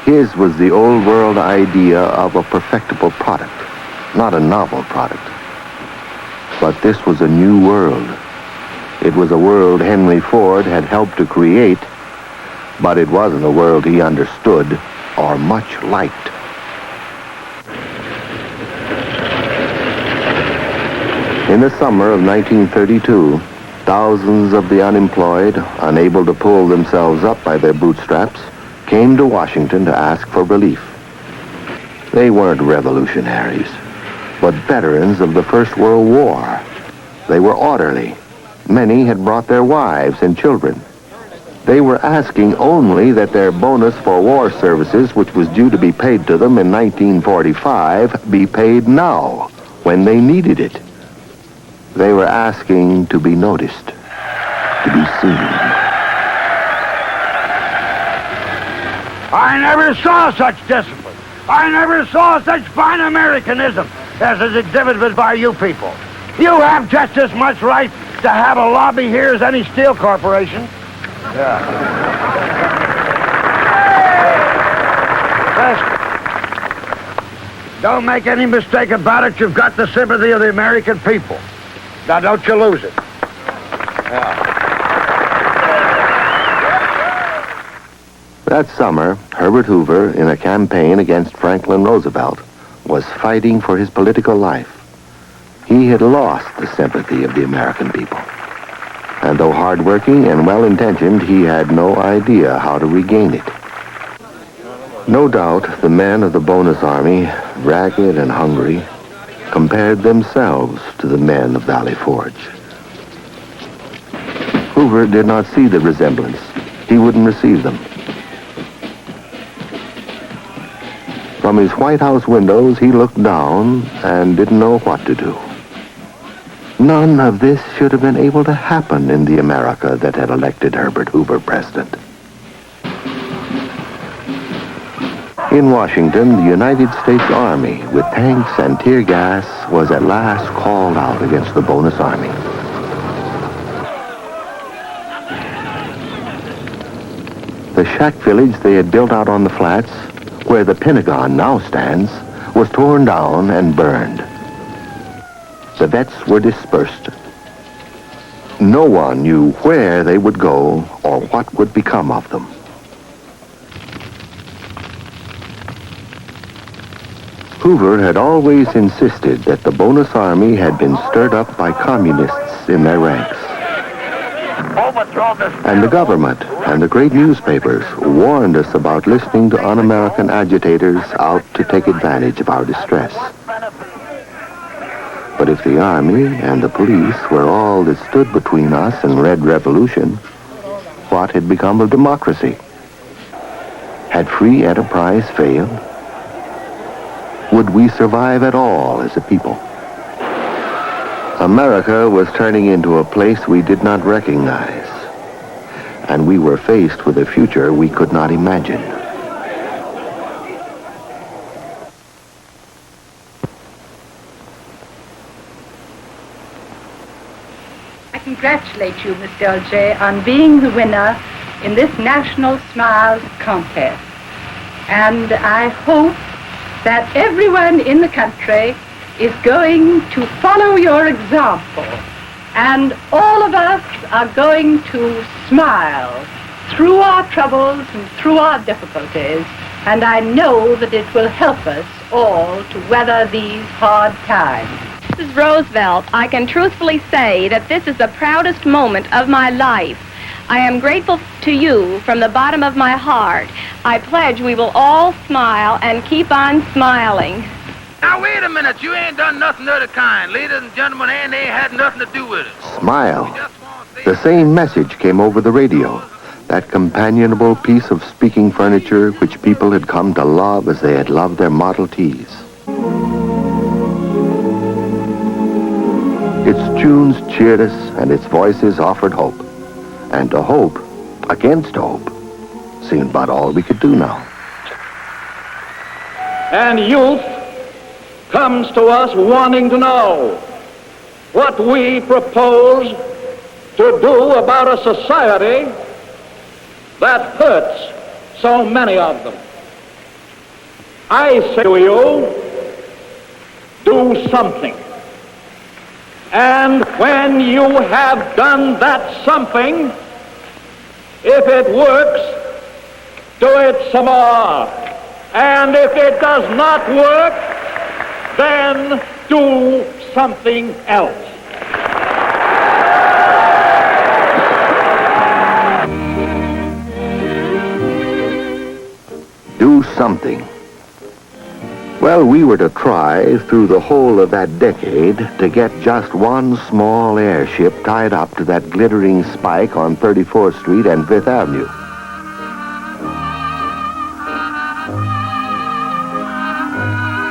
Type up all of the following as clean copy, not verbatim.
His was the old world idea of a perfectible product, not a novel product. But this was a new world. It was a world Henry Ford had helped to create, but it wasn't a world he understood or much liked. In the summer of 1932, thousands of the unemployed, unable to pull themselves up by their bootstraps, came to Washington to ask for relief. They weren't revolutionaries, but veterans of the First World War. They were orderly. Many had brought their wives and children. They were asking only that their bonus for war services, which was due to be paid to them in 1945, be paid now, when they needed it. They were asking to be noticed, to be seen. I never saw such discipline. I never saw such fine Americanism as is exhibited by you people. You have just as much right to have a lobby here as any steel corporation. Yeah. Listen, don't make any mistake about it. You've got the sympathy of the American people. Now, don't you lose it. Yeah. That summer, Herbert Hoover, in a campaign against Franklin Roosevelt, was fighting for his political life. He had lost the sympathy of the American people. And though hardworking and well-intentioned, he had no idea how to regain it. No doubt, the men of the Bonus Army, ragged and hungry, compared themselves to the men of Valley Forge. Hoover did not see the resemblance. He wouldn't receive them. From his White House windows, he looked down and didn't know what to do. None of this should have been able to happen in the America that had elected Herbert Hoover president. In Washington, the United States Army, with tanks and tear gas, was at last called out against the Bonus Army. The shack village they had built out on the flats, where the Pentagon now stands, was torn down and burned. The vets were dispersed. No one knew where they would go or what would become of them. Hoover had always insisted that the Bonus Army had been stirred up by communists in their ranks. And the government and the great newspapers warned us about listening to un-American agitators out to take advantage of our distress. But if the Army and the police were all that stood between us and Red Revolution, what had become of democracy? Had free enterprise failed? Would we survive at all as a people? America was turning into a place we did not recognize, and we were faced with a future we could not imagine. I congratulate you, Miss Dolce, on being the winner in this National Smiles contest. And I hope that everyone in the country is going to follow your example. And all of us are going to smile through our troubles and through our difficulties. And I know that it will help us all to weather these hard times. Mrs. Roosevelt, I can truthfully say that this is the proudest moment of my life. I am grateful to you from the bottom of my heart. I pledge we will all smile and keep on smiling. Now, wait a minute. You ain't done nothing of the kind. Ladies and gentlemen, and they had nothing to do with it. Smile. The same message came over the radio. That companionable piece of speaking furniture which people had come to love as they had loved their Model Ts. Its tunes cheered us, and its voices offered hope. And to hope, against hope, seemed about all we could do now. And youth comes to us wanting to know what we propose to do about a society that hurts so many of them. I say to you, do something. And when you have done that something, if it works, do it some more. And if it does not work, then do something else. Do something. Well, we were to try through the whole of that decade to get just one small airship tied up to that glittering spike on 34th Street and 5th Avenue.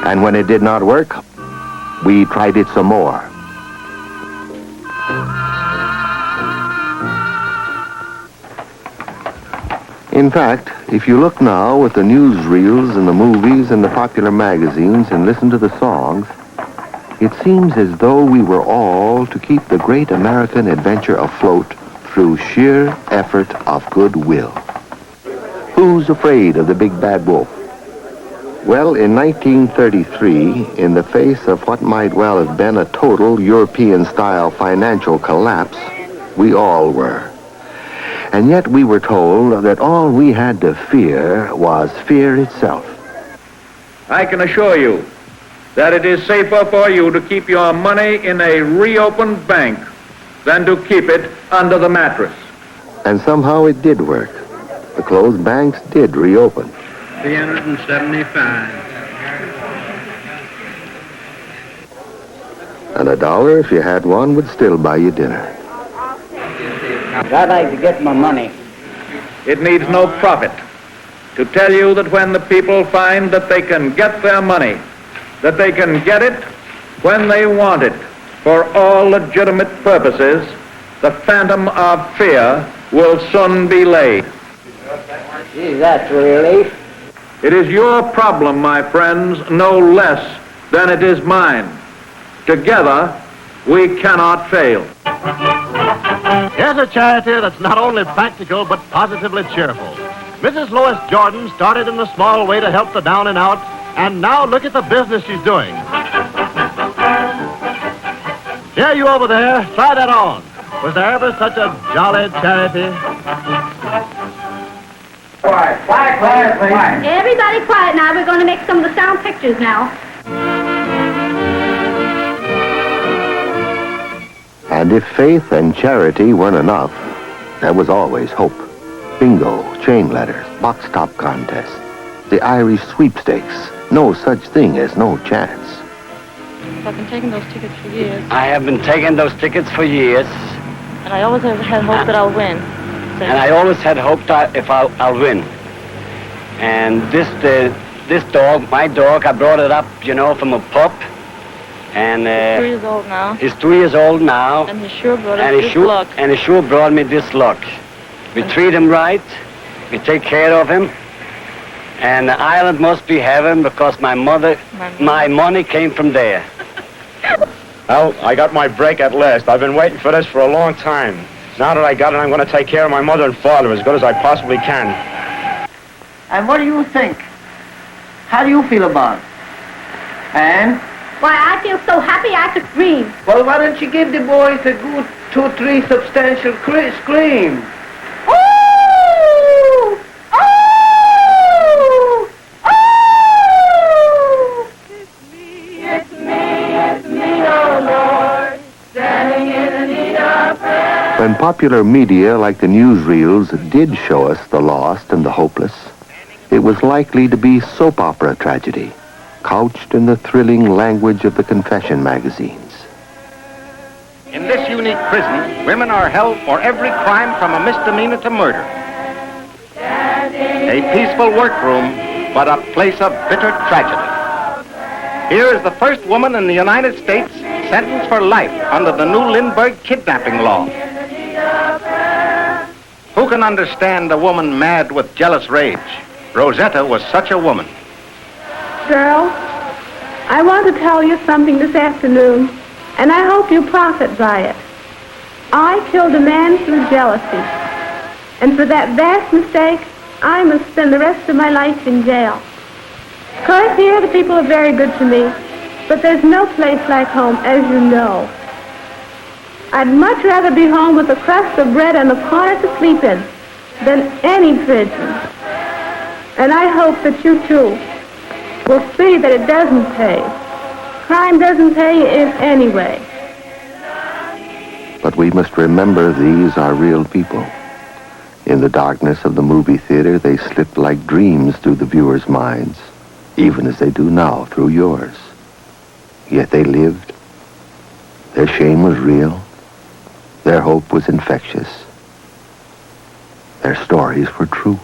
And when it did not work, we tried it some more. In fact, if you look now at the newsreels and the movies and the popular magazines and listen to the songs, it seems as though we were all to keep the great American adventure afloat through sheer effort of goodwill. Who's afraid of the big bad wolf? Well, in 1933, in the face of what might well have been a total European-style financial collapse, we all were. And yet we were told that all we had to fear was fear itself. I can assure you that it is safer for you to keep your money in a reopened bank than to keep it under the mattress. And somehow it did work. The closed banks did reopen. 375. And $1, if you had one, would still buy you dinner. I'd like to get my money. It needs no prophet to tell you that when the people find that they can get their money, that they can get it when they want it for all legitimate purposes, the phantom of fear will soon be laid. Gee, that's a relief. It is your problem, my friends, no less than it is mine. Together, we cannot fail. Here's a charity that's not only practical, but positively cheerful. Mrs. Lois Jordan started in a small way to help the down and out, and now look at the business she's doing. Here, you over there, try that on. Was there ever such a jolly charity? Quiet, quiet, quiet, quiet. Everybody quiet now. We're going to make some of the sound pictures now. And if faith and charity weren't enough, there was always hope. Bingo, chain letters, box top contests, the Irish sweepstakes. No such thing as no chance. I've been taking those tickets for years. I have been taking those tickets for years. And I always have had hope that I'll win. And I always had hope that if I'll win. And this dog, my dog, I brought it up, from a pup. And He's 3 years old now. He's 3 years old now. And he sure brought us this luck. And he sure brought me this luck. We treat him right. We take care of him. And the island must be heaven because my money came from there. Well, I got my break at last. I've been waiting for this for a long time. Now that I got it, I'm going to take care of my mother and father as good as I possibly can. And what do you think? How do you feel about it? And? Why, I feel so happy I could scream. Well, why don't you give the boys a good 2-3 substantial scream? Oh! Oh! Oh! It's me, oh Lord, standing in the need of prayer. When popular media like the newsreels did show us the lost and the hopeless, it was likely to be soap opera tragedy, couched in the thrilling language of the confession magazines. In this unique prison, women are held for every crime from a misdemeanor to murder. A peaceful workroom, but a place of bitter tragedy. Here is the first woman in the United States sentenced for life under the new Lindbergh kidnapping law. Who can understand a woman mad with jealous rage? Rosetta was such a woman. Girls, I want to tell you something this afternoon, and I hope you profit by it. I killed a man through jealousy, and for that vast mistake, I must spend the rest of my life in jail. Of course, here the people are very good to me, but there's no place like home, as you know. I'd much rather be home with a crust of bread and a corner to sleep in than any prison. And I hope that you, too, will see that it doesn't pay. Crime doesn't pay in any way. But we must remember these are real people. In the darkness of the movie theater, they slipped like dreams through the viewers' minds, even as they do now through yours. Yet they lived. Their shame was real. Their hope was infectious. Their stories were true.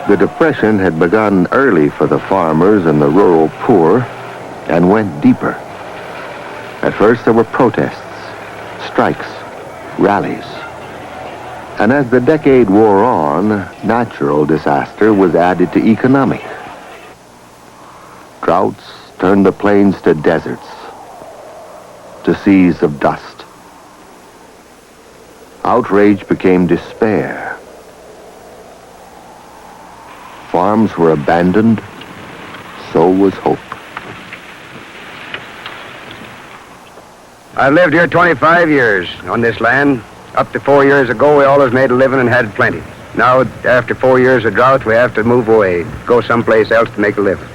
The Depression had begun early for the farmers and the rural poor and went deeper. At first there were protests, strikes, rallies. And as the decade wore on, natural disaster was added to economic. Droughts turned the plains to deserts, to seas of dust. Outrage became despair. Farms were abandoned, so was hope. I've lived here 25 years on this land. Up to 4 years ago, we always made a living and had plenty. Now, after 4 years of drought, we have to move away, go someplace else to make a living.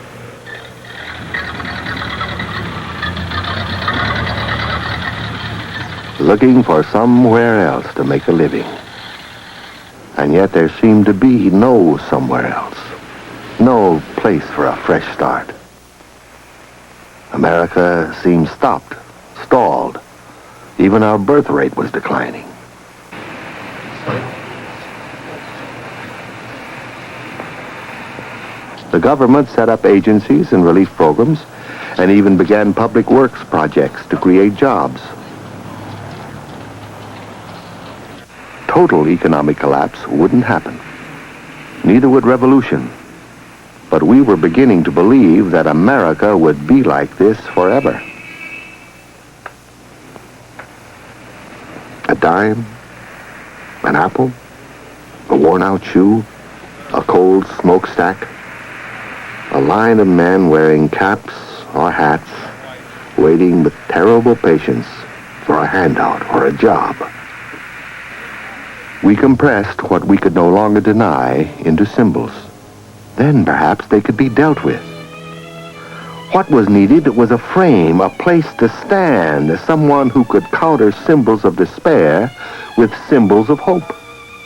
Looking for somewhere else to make a living. And yet there seemed to be no somewhere else. No place for a fresh start. America seemed stopped, stalled. Even our birth rate was declining. The government set up agencies and relief programs and even began public works projects to create jobs. Total economic collapse wouldn't happen. Neither would revolution. But we were beginning to believe that America would be like this forever. A dime, an apple, a worn-out shoe, a cold smokestack, a line of men wearing caps or hats, waiting with terrible patience for a handout or a job. We compressed what we could no longer deny into symbols. Then perhaps they could be dealt with. What was needed was a frame, a place to stand, someone who could counter symbols of despair with symbols of hope.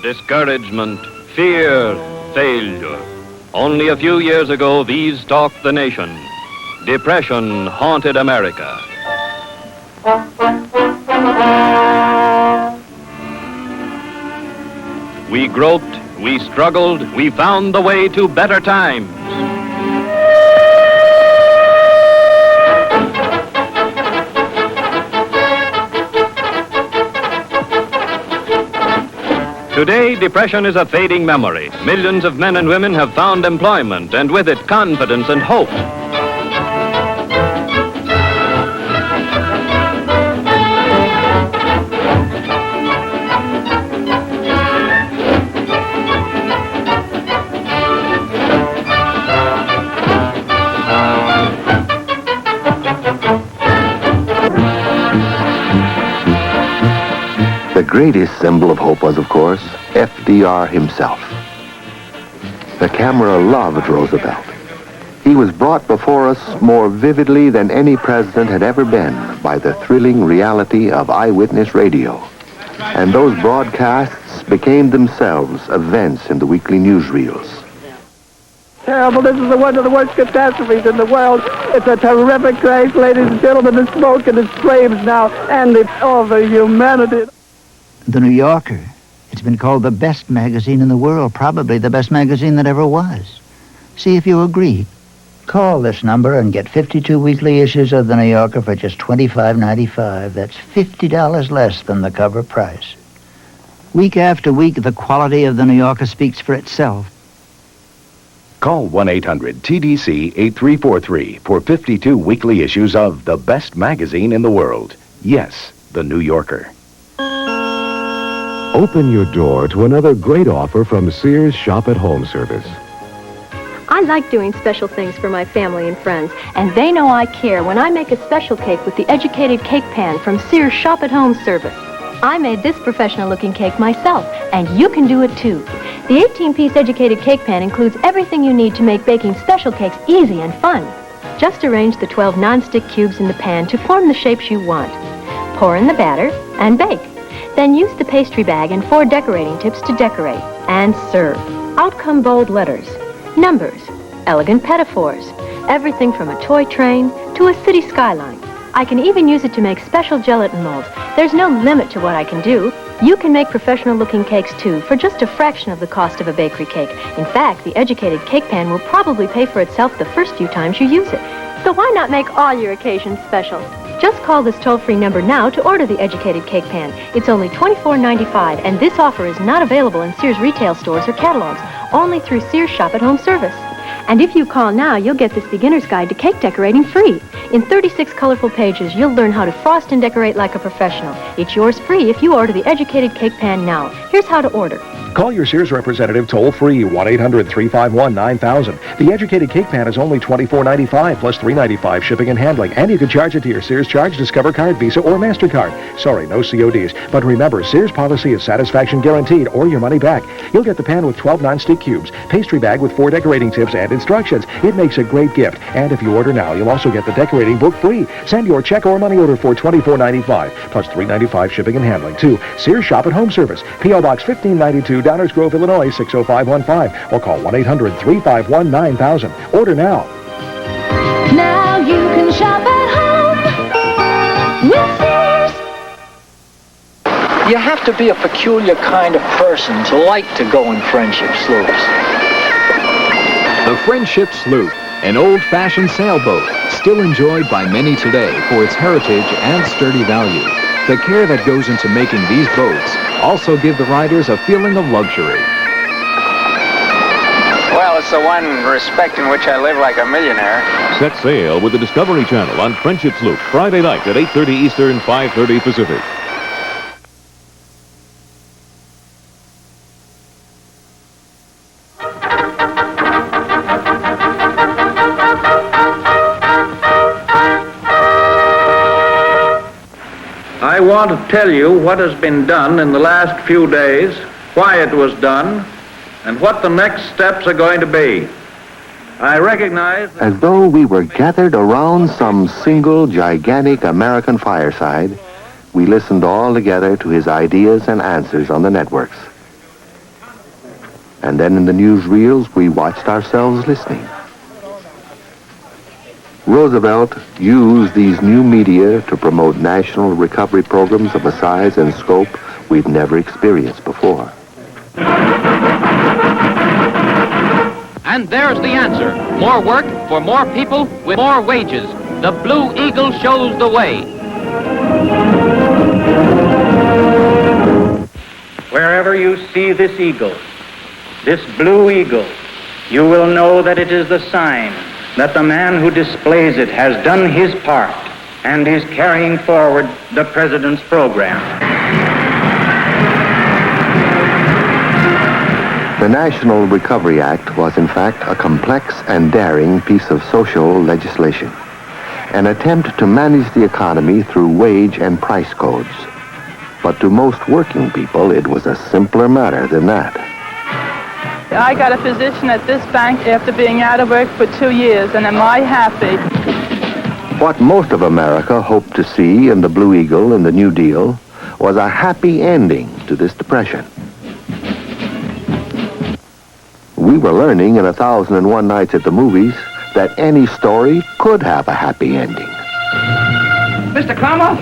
Discouragement, fear, failure. Only a few years ago, these stalked the nation. Depression haunted America. We groped, we struggled, we found the way to better times. Today, depression is a fading memory. Millions of men and women have found employment, and with it, confidence and hope. The greatest symbol of hope was, of course, FDR himself. The camera loved Roosevelt. He was brought before us more vividly than any president had ever been by the thrilling reality of eyewitness radio. And those broadcasts became themselves events in the weekly newsreels. Terrible. This is one of the worst catastrophes in the world. It's a terrific crash, ladies and gentlemen. The smoke and the flames now, and it's over humanity. The New Yorker. It's been called the best magazine in the world, probably the best magazine that ever was. See if you agree. Call this number and get 52 weekly issues of the New Yorker for just $25.95. That's $50 less than the cover price. Week after week, the quality of the New Yorker speaks for itself. Call 1-800-TDC-8343 for 52 weekly issues of the best magazine in the world. Yes, the New Yorker. Open your door to another great offer from Sears Shop at Home Service. I like doing special things for my family and friends, and they know I care when I make a special cake with the Educated Cake Pan from Sears Shop at Home Service. I made this professional-looking cake myself, and you can do it too. The 18-piece Educated Cake Pan includes everything you need to make baking special cakes easy and fun. Just arrange the 12 non-stick cubes in the pan to form the shapes you want. Pour in the batter and bake. Then use the pastry bag and 4 decorating tips to decorate. And serve. Out come bold letters, numbers, elegant pedophores, everything from a toy train to a city skyline. I can even use it to make special gelatin molds. There's no limit to what I can do. You can make professional-looking cakes, too, for just a fraction of the cost of a bakery cake. In fact, the Educated Cake Pan will probably pay for itself the first few times you use it. So why not make all your occasions special? Just call this toll-free number now to order the Educated Cake Pan. It's only $24.95, and this offer is not available in Sears retail stores or catalogs, only through Sears Shop at Home Service. And if you call now, you'll get this beginner's guide to cake decorating free. In 36 colorful pages, you'll learn how to frost and decorate like a professional. It's yours free if you order the Educated Cake Pan now. Here's how to order. Call your Sears representative toll-free, 1-800-351-9000. The Educated Cake Pan is only $24.95 plus $3.95 shipping and handling, and you can charge it to your Sears Charge, Discover Card, Visa, or MasterCard. Sorry, no CODs. But remember, Sears policy is satisfaction guaranteed or your money back. You'll get the pan with 12 non-stick cubes, pastry bag with 4 decorating tips and instructions. It makes a great gift. And if you order now, you'll also get the decorating book free. Send your check or money order for $24.95 plus $3.95 shipping and handling to Sears Shop at Home Service, P.O. Box 1592, Downers Grove, Illinois, 60515, or call 1-800-351-9000. Order now. Now you can shop at home with Sears. You have to be a peculiar kind of person to like to go in friendship sloops. The Friendship Sloop, an old-fashioned sailboat, still enjoyed by many today for its heritage and sturdy value. The care that goes into making these boats also give the riders a feeling of luxury. Well, it's the one respect in which I live like a millionaire. Set sail with the Discovery Channel on Friendship Sloop, Friday night at 8:30 Eastern, 5:30 Pacific. I want to tell you what has been done in the last few days, why it was done, and what the next steps are going to be. I recognize that... As though we were gathered around some single gigantic American fireside, we listened all together to his ideas and answers on the networks. And then in the newsreels, we watched ourselves listening. Roosevelt used these new media to promote national recovery programs of a size and scope we've never experienced before. And there's the answer. More work for more people with more wages. The Blue Eagle shows the way. Wherever you see this eagle, this blue eagle, you will know that it is the sign that the man who displays it has done his part and is carrying forward the President's program. The National Recovery Act was in fact a complex and daring piece of social legislation, an attempt to manage the economy through wage and price codes. But to most working people, it was a simpler matter than that. I got a position at this bank after being out of work for 2 years, and am I happy? What most of America hoped to see in the Blue Eagle and the New Deal was a happy ending to this depression. We were learning in 1001 Nights at the Movies that any story could have a happy ending. Mr. Cromwell,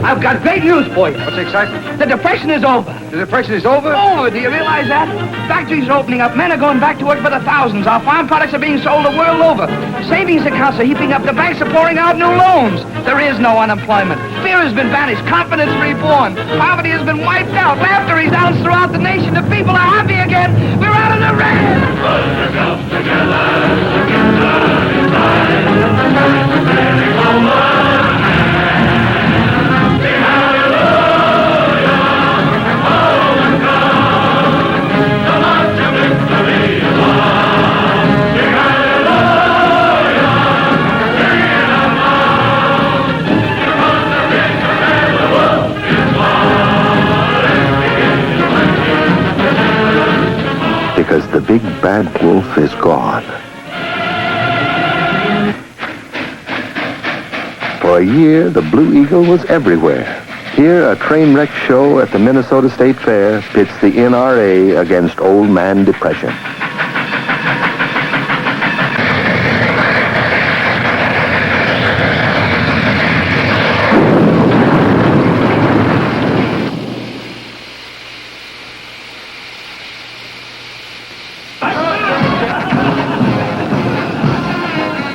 I've got great news for you. What's exciting? The Depression is over. The Depression is over? Over. Do you realize that? Factories are opening up. Men are going back to work by the thousands. Our farm products are being sold the world over. Savings accounts are heaping up. The banks are pouring out new loans. There is no unemployment. Fear has been banished. Confidence reborn. Poverty has been wiped out. Laughter resounds throughout the nation. The people are happy again. We're out of the red. Put yourselves together. Together in time. The big bad wolf is gone. For a year, the Blue Eagle was everywhere. Here, a train wreck show at the Minnesota State Fair pits the NRA against Old Man Depression.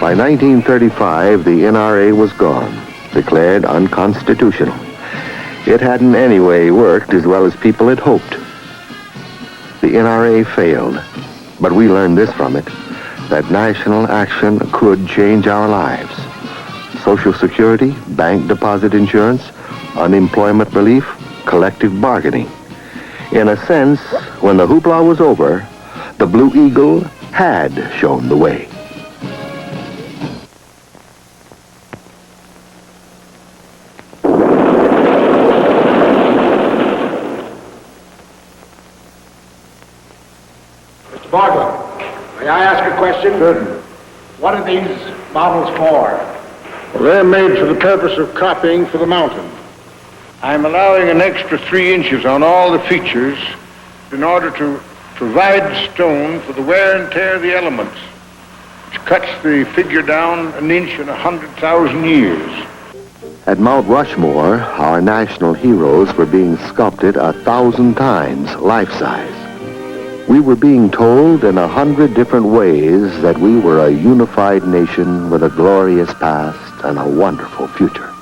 By 1935, the NRA was gone, declared unconstitutional. It hadn't anyway worked as well as people had hoped. The NRA failed, but we learned this from it, that national action could change our lives. Social Security, bank deposit insurance, unemployment relief, collective bargaining. In a sense, when the hoopla was over, the Blue Eagle had shown the way. Bartlett, may I ask a question? Good. What are these bottles for? Well, they're made for the purpose of copying for the mountain. I'm allowing an extra 3 inches on all the features in order to provide stone for the wear and tear of the elements, which cuts the figure down an inch in 100,000 years. At Mount Rushmore, our national heroes were being sculpted 1,000 times life-size. We were being told in 100 different ways that we were a unified nation with a glorious past and a wonderful future.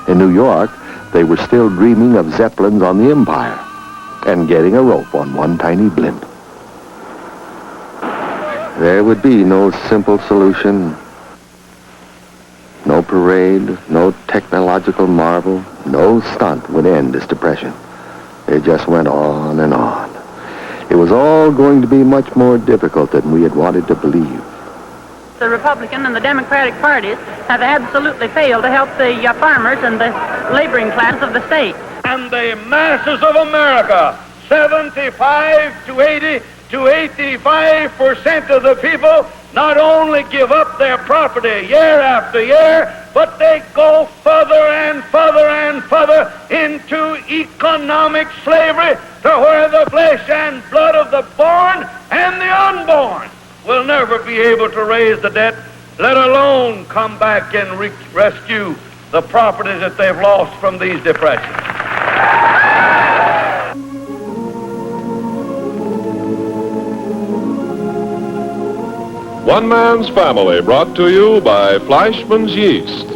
In New York, they were still dreaming of Zeppelins on the Empire and getting a rope on one tiny blimp. There would be no simple solution, no parade, no technological marvel, no stunt would end this depression. It just went on and on. It was all going to be much more difficult than we had wanted to believe. The Republican and the Democratic parties have absolutely failed to help the farmers and the laboring class of the state. And the masses of America, 75 to 80 to 85% of the people not only give up their property year after year, but they go further and further and further into economic slavery to where the flesh and blood of the born and the unborn will never be able to raise the debt, let alone come back and rescue the property that they've lost from these depressions. One Man's Family, brought to you by Fleischmann's Yeast.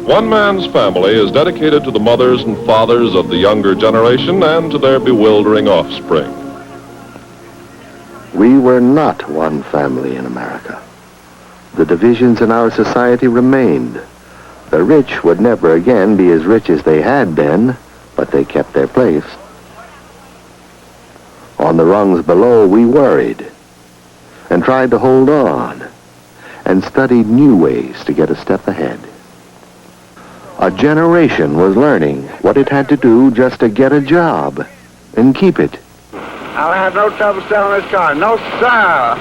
One Man's Family is dedicated to the mothers and fathers of the younger generation and to their bewildering offspring. We were not one family in America. The divisions in our society remained. The rich would never again be as rich as they had been, but they kept their place. On the rungs below, we worried and tried to hold on and studied new ways to get a step ahead. A generation was learning what it had to do just to get a job and keep it. I'll have no trouble selling this car. No, sir.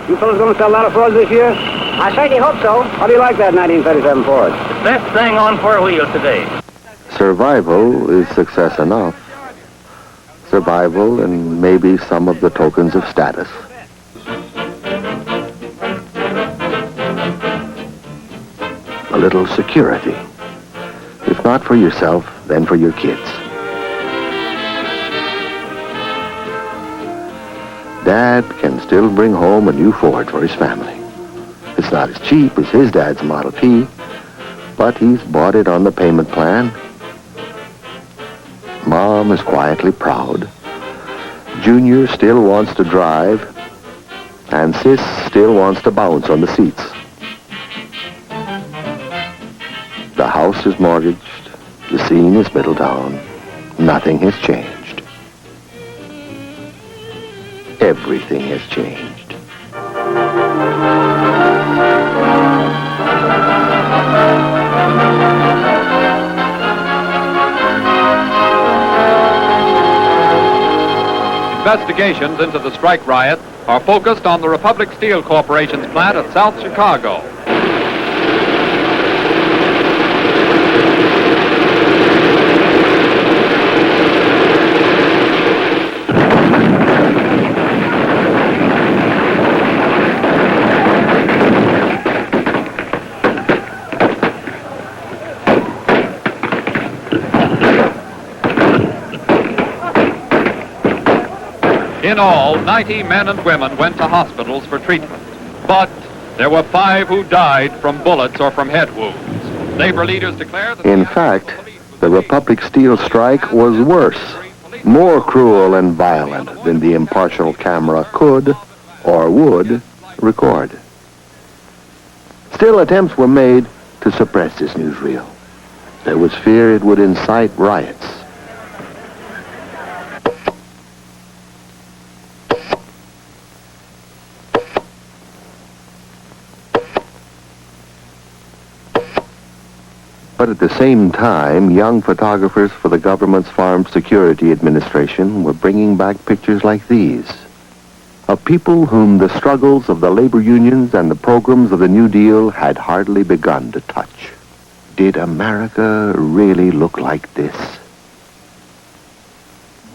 You fellas going to sell a lot of Fords this year? I certainly hope so. How do you like that 1937 Ford? Best thing on 4 wheels today. Survival is success enough. Survival and maybe some of the tokens of status. A little security. If not for yourself, then for your kids. Dad can still bring home a new Ford for his family. It's not as cheap as his dad's Model T, but he's bought it on the payment plan. Mom is quietly proud. Junior still wants to drive, and Sis still wants to bounce on the seats. The house is mortgaged. The scene is Middletown. Nothing has changed. Everything has changed. investigations into the strike riot are focused on the Republic Steel Corporation's plant at South Chicago. In all, 90 men and women went to hospitals for treatment. But there were 5 who died from bullets or from head wounds. Labor leaders declare that... In fact, the Republic Steel strike was worse, more cruel and violent than the impartial camera could or would record. Still, attempts were made to suppress this newsreel. There was fear it would incite riots. But at the same time, young photographers for the government's Farm Security Administration were bringing back pictures like these of people whom the struggles of the labor unions and the programs of the New Deal had hardly begun to touch. Did America really look like this?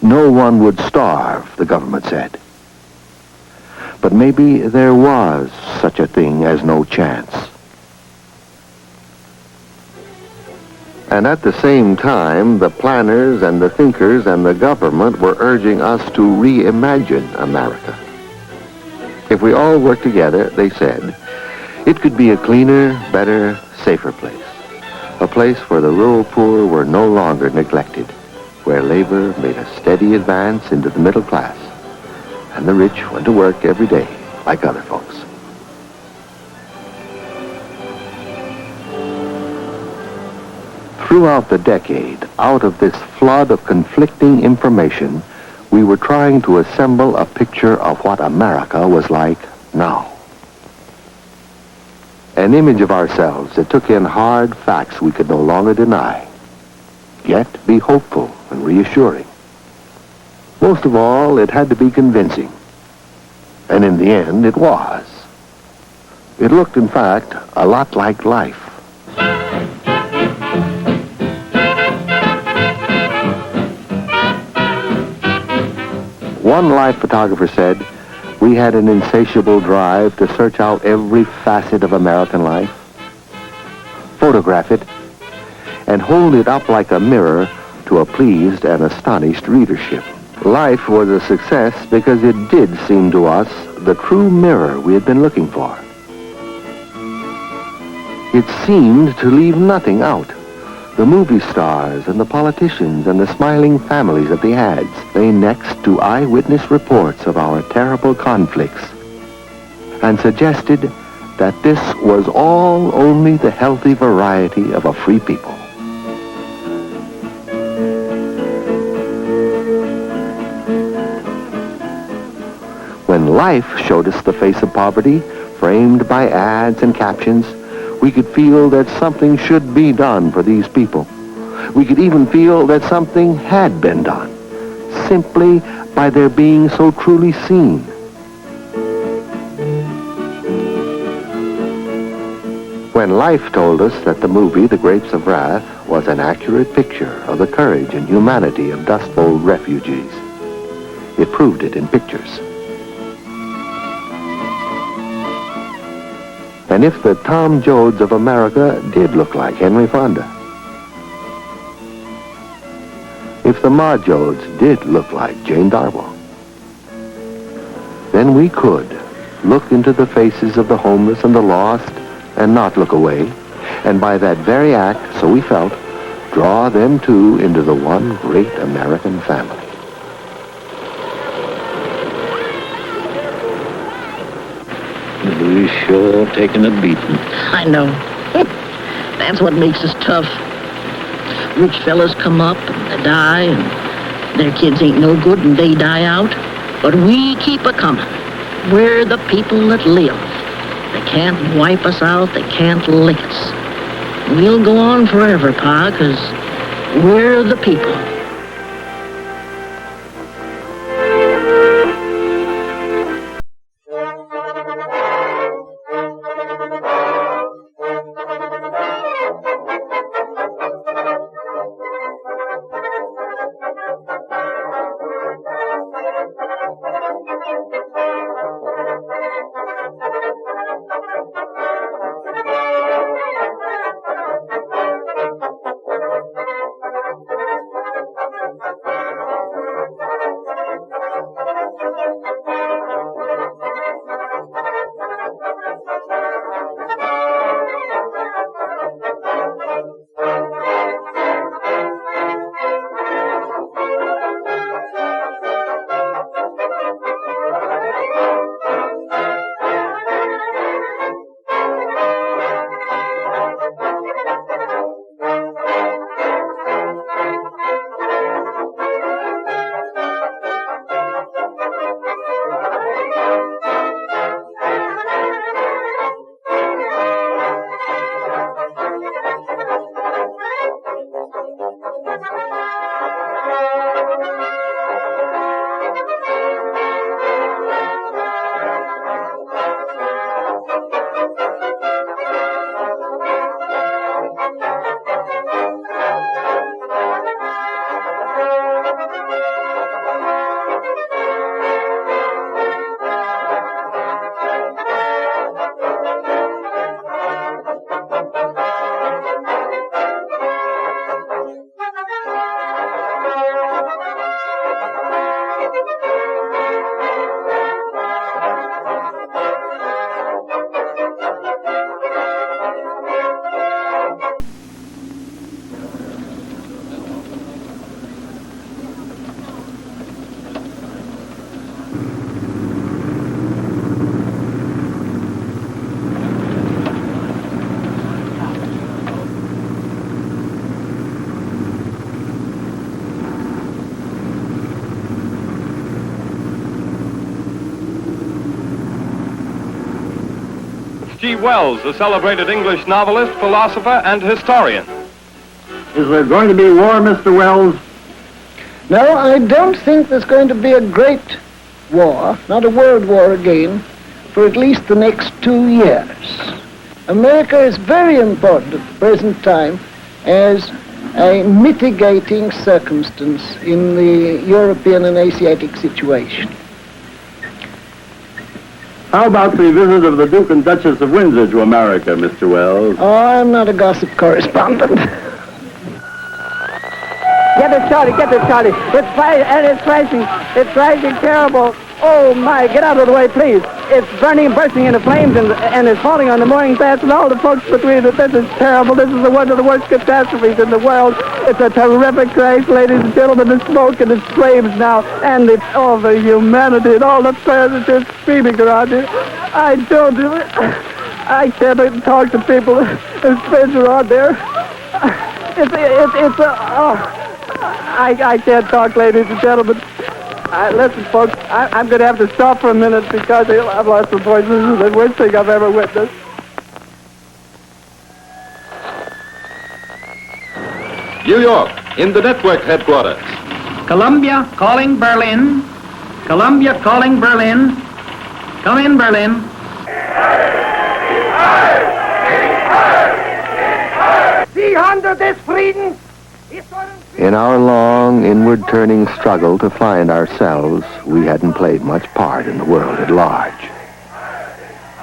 No one would starve, the government said. But maybe there was such a thing as no chance. And at the same time, the planners and the thinkers and the government were urging us to reimagine America. If we all worked together, they said, it could be a cleaner, better, safer place. A place where the rural poor were no longer neglected, where labor made a steady advance into the middle class, and the rich went to work every day like other folks. Throughout the decade, out of this flood of conflicting information, we were trying to assemble a picture of what America was like now. An image of ourselves that took in hard facts we could no longer deny, yet be hopeful and reassuring. Most of all, it had to be convincing. And in the end, it was. It looked, in fact, a lot like life. One life photographer said, we had an insatiable drive to search out every facet of American life, photograph it, and hold it up like a mirror to a pleased and astonished readership. Life was a success because it did seem to us the true mirror we had been looking for. It seemed to leave nothing out. The movie stars and the politicians and the smiling families of the ads lay next to eyewitness reports of our terrible conflicts and suggested that this was all only the healthy variety of a free people. When life showed us the face of poverty, framed by ads and captions, we could feel that something should be done for these people. We could even feel that something had been done, simply by their being so truly seen. When life told us that the movie, The Grapes of Wrath, was an accurate picture of the courage and humanity of Dust Bowl refugees, it proved it in pictures. And if the Tom Joads of America did look like Henry Fonda, if the Ma Joads did look like Jane Darwell, then we could look into the faces of the homeless and the lost and not look away, and by that very act, so we felt, draw them too into the one great American family. We're sure taking a beating. I know. That's what makes us tough. Rich fellas come up and they die, and their kids ain't no good and they die out. But we keep a-coming. We're the people that live. They can't wipe us out. They can't lick us. We'll go on forever, Pa, 'cause we're the people. H.G. Wells, the celebrated English novelist, philosopher, and historian. Is there going to be war, Mr. Wells? No, I don't think there's going to be a great war, not a world war again, for at least the next 2 years. America is very important at the present time as a mitigating circumstance in the European and Asiatic situation. How about the visit of the Duke and Duchess of Windsor to America, Mr. Wells? Oh, I'm not a gossip correspondent. Get it, Charlie, get it, Charlie. It's crashing terrible. Oh, my, get out of the way, please. It's burning, bursting into flames, and it's falling on the mooring mast and all the folks between it. This is terrible. This is one of the worst catastrophes in the world. It's a terrific crash, ladies and gentlemen. The smoke and the flames now, and it's all the humanity and all the prayers that are screaming around here. I can't talk to people. There's friends around there. I can't talk, ladies and gentlemen. Listen, folks, I'm going to have to stop for a minute because I've lost my voice. This is the worst thing I've ever witnessed. New York, in the network headquarters. Columbia calling Berlin. Columbia calling Berlin. Come in, Berlin. Die Hand des Friedens. In our long, inward-turning struggle to find ourselves, we hadn't played much part in the world at large.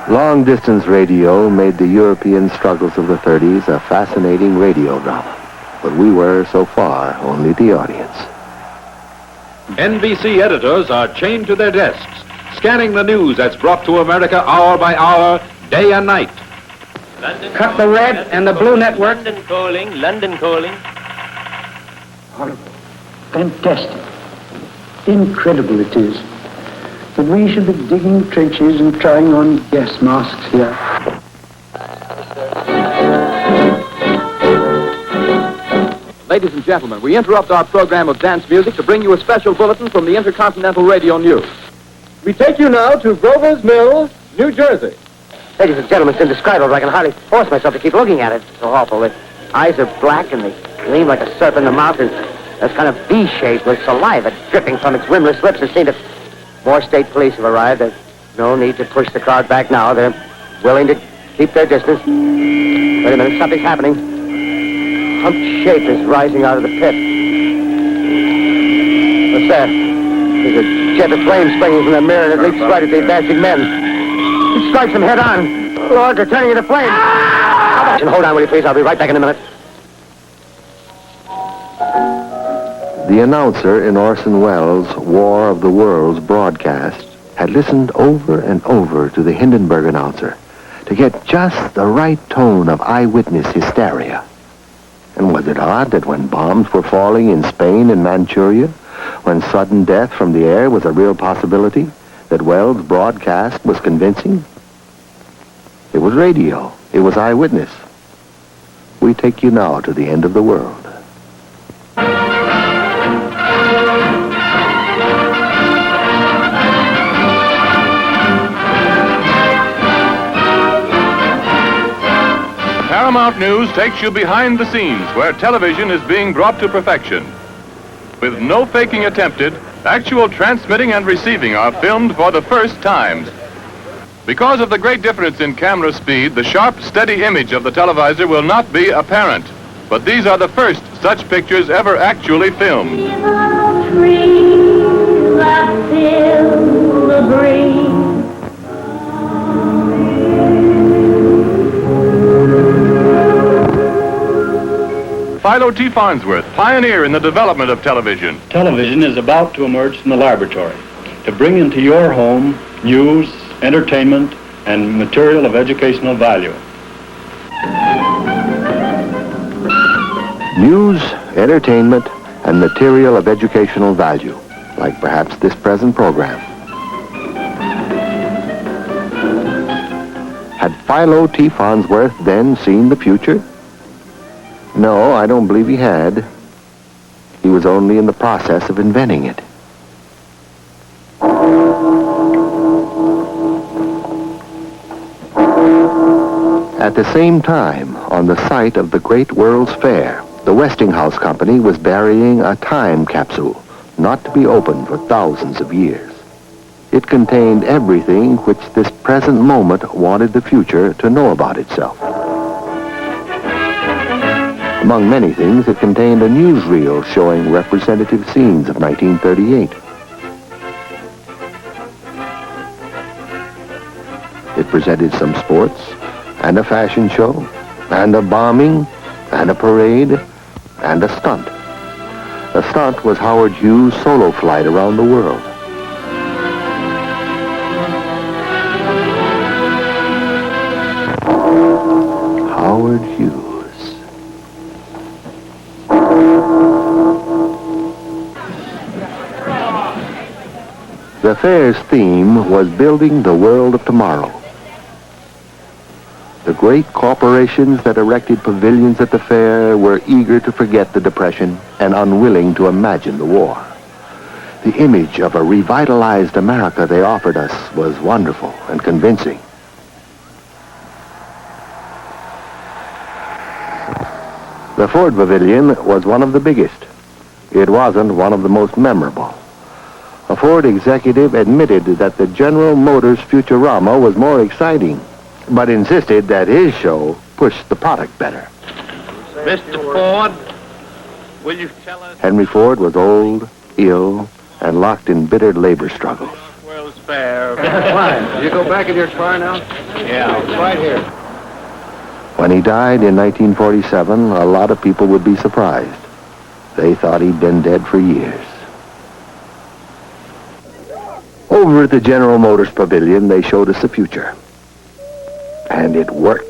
Long-distance radio made the European struggles of the 30s a fascinating radio drama, but we were, so far, only the audience. NBC editors are chained to their desks, scanning the news that's brought to America hour by hour, day and night. Cut the red and the blue network. London calling, London calling. Horrible. Fantastic. Incredible it is that we should be digging trenches and trying on gas masks here. Ladies and gentlemen, we interrupt our program of dance music to bring you a special bulletin from the Intercontinental Radio News. We take you now to Grover's Mill, New Jersey. Ladies and gentlemen, it's indescribable. I can hardly force myself to keep looking at it. It's so awful. The eyes are black and they gleam like a serpent in the mouth. And it's kind of V-shaped with saliva dripping from its rimless lips. It seems that more state police have arrived. There's no need to push the crowd back now. They're willing to keep their distance. Wait a minute, something's happening. Humped shape is rising out of the pit. What's that? There's a jet of flame springing from the mirror and it leaps right at the advancing men. It strikes them head on. Lord, they're turning into flames. Hold on, will you please? I'll be right back in a minute. The announcer in Orson Welles' War of the Worlds broadcast had listened over and over to the Hindenburg announcer to get just the right tone of eyewitness hysteria. And was it odd that when bombs were falling in Spain and Manchuria, when sudden death from the air was a real possibility, that Welles' broadcast was convincing? It was radio. It was eyewitness. We take you now to the end of the world. Paramount News takes you behind the scenes where television is being brought to perfection. With no faking attempted, actual transmitting and receiving are filmed for the first time. Because of the great difference in camera speed, the sharp, steady image of the televisor will not be apparent. But these are the first such pictures ever actually filmed. Philo T. Farnsworth, pioneer in the development of television. Television is about to emerge from the laboratory to bring into your home news, entertainment, and material of educational value. News, entertainment, and material of educational value, like perhaps this present program. Had Philo T. Farnsworth then seen the future? No, I don't believe he had. He was only in the process of inventing it. the same time, on the site of the Great World's Fair, the Westinghouse Company was burying a time capsule, not to be opened for thousands of years. It contained everything which this present moment wanted the future to know about itself. Among many things, it contained a newsreel showing representative scenes of 1938. It presented some sports, and a fashion show, and a bombing, and a parade, and a stunt. The stunt was Howard Hughes' solo flight around the world. Howard Hughes. The fair's theme was building the world of tomorrow. The great corporations that erected pavilions at the fair were eager to forget the Depression and unwilling to imagine the war. The image of a revitalized America they offered us was wonderful and convincing. The Ford Pavilion was one of the biggest. It wasn't one of the most memorable. A Ford executive admitted that the General Motors Futurama was more exciting, but insisted that his show pushed the product better. Mr. Ford, will you tell us? Henry Ford was old, ill, and locked in bitter labor struggles. World's Fair. Fine. Did you go back in your car now? Yeah. Right here. When he died in 1947, a lot of people would be surprised. They thought he'd been dead for years. Over at the General Motors Pavilion, they showed us the future. And it worked.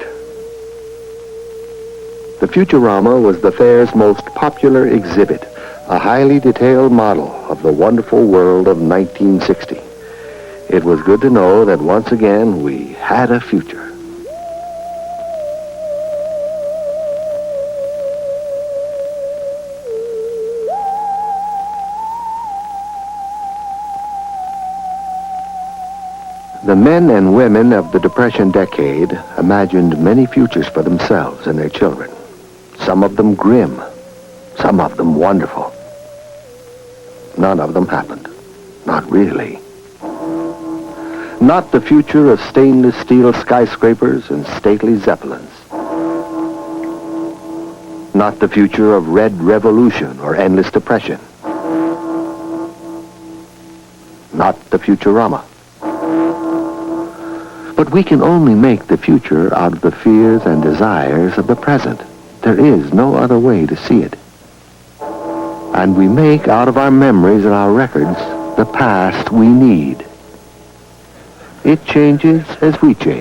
The Futurama was the fair's most popular exhibit, a highly detailed model of the wonderful world of 1960. It was good to know that once again we had a future. The men and women of the Depression decade imagined many futures for themselves and their children. Some of them grim, some of them wonderful. None of them happened. Not really. Not the future of stainless steel skyscrapers and stately zeppelins. Not the future of red revolution or endless depression. Not the Futurama. But we can only make the future out of the fears and desires of the present. There is no other way to see it. And we make out of our memories and our records the past we need. It changes as we change.